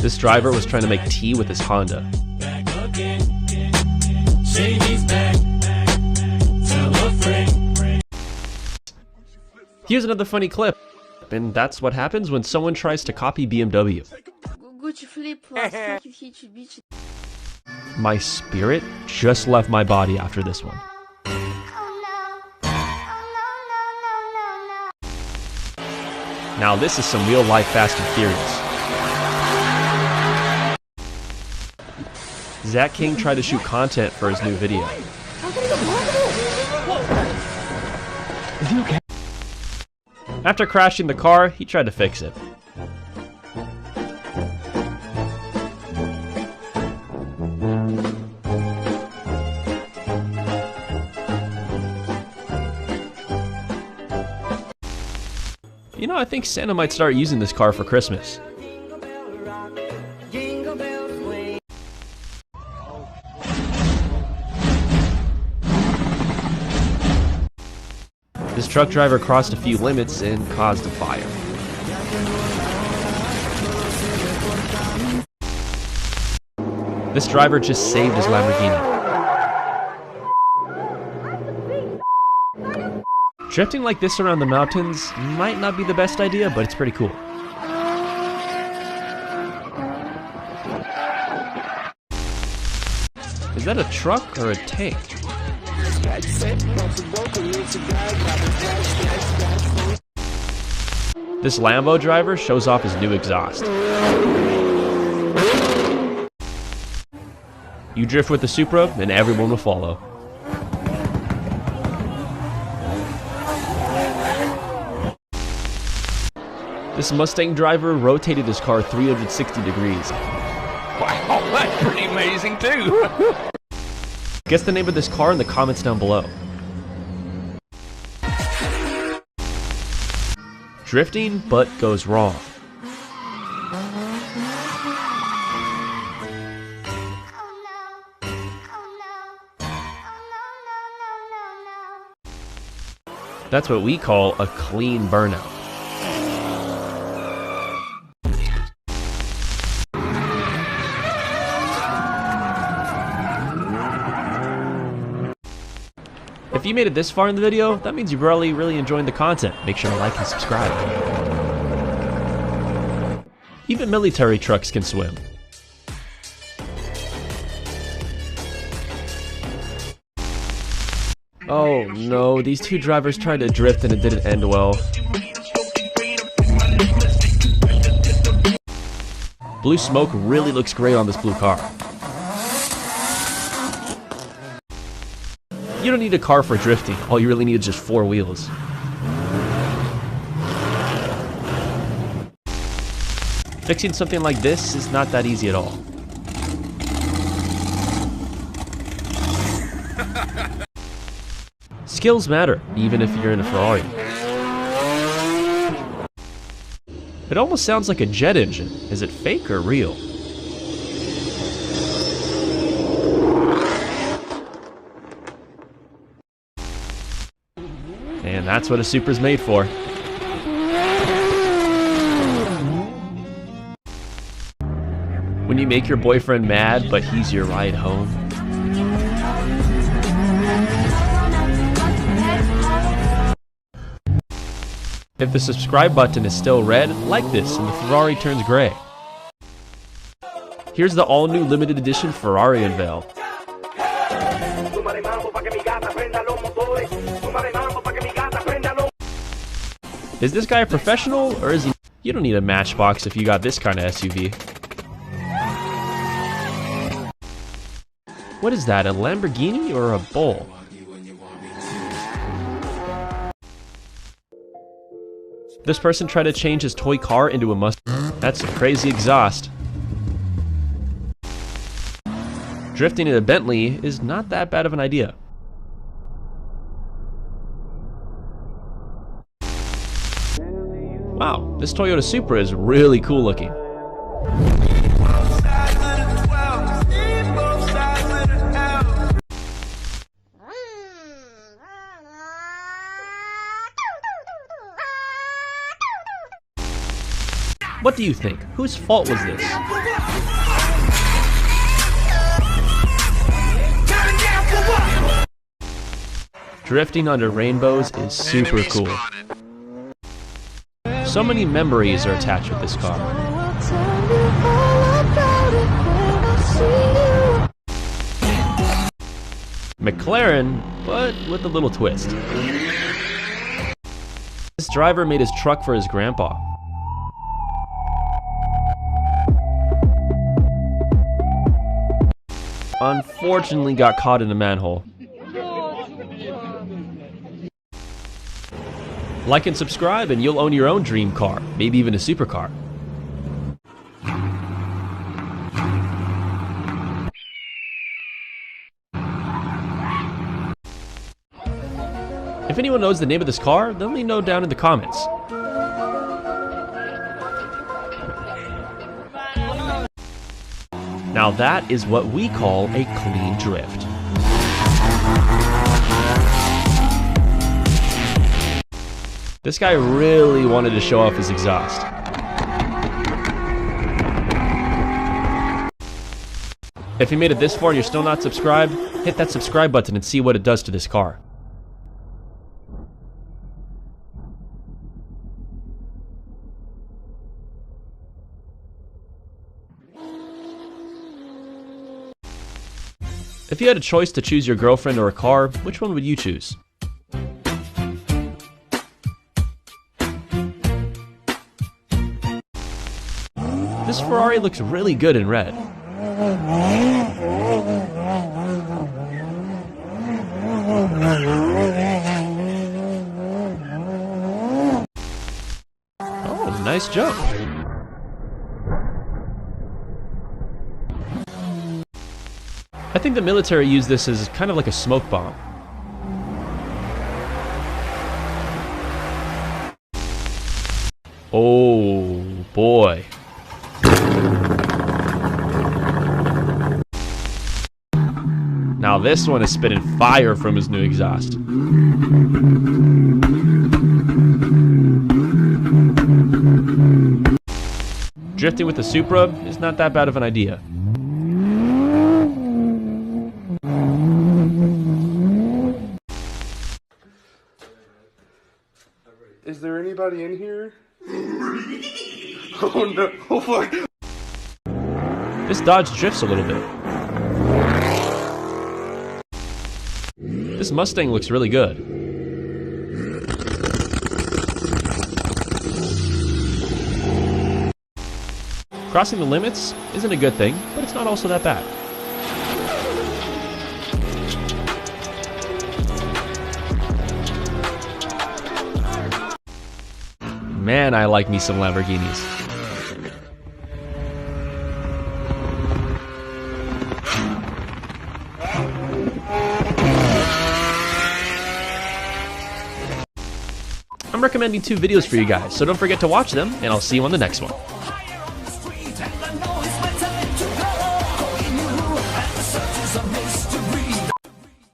This driver was trying to make tea with his Honda. Here's another funny clip, and that's what happens when someone tries to copy BMW. My spirit just left my body after this one. Now this is some real life Fast and Furious. Zach King tried to shoot content for his new video. After crashing the car, he tried to fix it. You know, I think Santa might start using this car for Christmas. This truck driver crossed a few limits and caused a fire. This driver just saved his Lamborghini. Drifting like this around the mountains might not be the best idea, but it's pretty cool. Is that a truck or a tank? This Lambo driver shows off his new exhaust. You drift with the Supra and everyone will follow. This Mustang driver rotated his car 360 degrees. Wow, that's pretty amazing too. Guess the name of this car in the comments down below. Drifting, but goes wrong. That's what we call a clean burnout. If you made it this far in the video, that means you're probably really enjoying the content. Make sure to like and subscribe. Even military trucks can swim. Oh no, these two drivers tried to drift and it didn't end well. Blue smoke really looks great on this blue car. You don't need a car for drifting. All you really need is just 4 wheels. Fixing something like this is not that easy at all. Skills matter, even if you're in a Ferrari. It almost sounds like a jet engine. Is it fake or real? And that's what a Supra's made for. When you make your boyfriend mad, but he's your ride home. If the subscribe button is still red, like this and the Ferrari turns gray. Here's the all-new limited edition Ferrari unveil. Is this guy a professional, or is he? You don't need a Matchbox if you got this kind of SUV. What is that, a Lamborghini or a bull? This person tried to change his toy car into a Mustang. That's some crazy exhaust. Drifting in a Bentley is not that bad of an idea. Wow, this Toyota Supra is really cool looking. What do you think? Whose fault was this? Drifting under rainbows is super cool. So many memories are attached with this car. McLaren, but with a little twist. This driver made his truck for his grandpa. Unfortunately got caught in a manhole. Like and subscribe and you'll own your own dream car, maybe even a supercar. If anyone knows the name of this car, let me know down in the comments. Now that is what we call a clean drift. This guy really wanted to show off his exhaust. If you made it this far and you're still not subscribed, hit that subscribe button and see what it does to this car. If you had a choice to choose your girlfriend or a car, which one would you choose? This Ferrari looks really good in red. Oh, nice jump. I think the military used this as kind of like a smoke bomb. Oh boy. Now this one is spitting fire from his new exhaust. Drifting with the Supra is not that bad of an idea. Is there anybody in here? Oh no, oh fuck. This Dodge drifts a little bit. This Mustang looks really good. Crossing the limits isn't a good thing, but it's not also that bad. Man, I like me some Lamborghinis. I'm recommending 2 videos for you guys, so don't forget to watch them, and I'll see you on the next one.